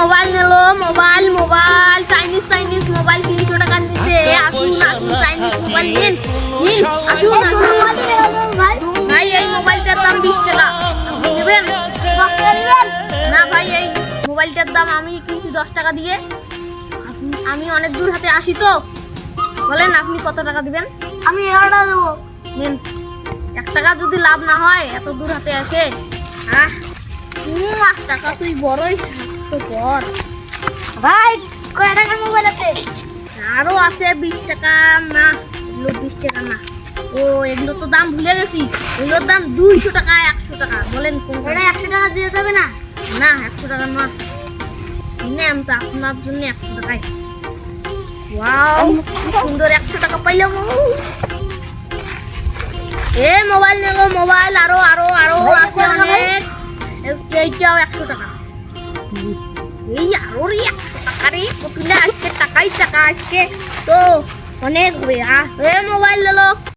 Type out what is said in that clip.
Mobile নিলো, mobile mobile Chinese Chinese mobile 300 টাকা দিতে। আসুন আসুন চাইনিজ মোবাইল নিন নিন আসুন আসুন। ভাই এই মোবাইলটার দাম 20 টাকা, আপনি নেবেন? না ভাই এই মোবাইলটার দাম আমি কিনছি 10 টাকা দিয়ে। আমি অনেক দূর হাতে আসি তো, বলেন আপনি কত টাকা দিবেন? আমি 11 টাকা দেবো। নিন, 1 টাকা যদি লাভ না হয় এত দূর হাতে আসে। 8 টাকা তুই বড়ই তো কর। ভাই কয় টাকার মোবাইল আছে? আরো আছে 20 টাকা। না এগুলো 20 টাকা না, ও এগুলো তো দাম ভুলে গেছি। এগুলোর দাম 200 টাকা 100 টাকা, বলেন কোনটা? ওটা 100 টাকা দিয়ে দেবে না? না 100 টাকা না, নেন তো আপনার জন্য 100 টাকায়। ওয়াও কি সুন্দর 100 টাকা পাইলাম। এ মোবাইল নেবো, মোবাইল আরো আরো আরো আছে অনেক। এইটাও 100 টাকা। এই আরো রে 100 টাকা রে, কতগুলো আজকে টাকাই টাকা, আজকে তো অনেক হবে। এ মোবাইল নিলো।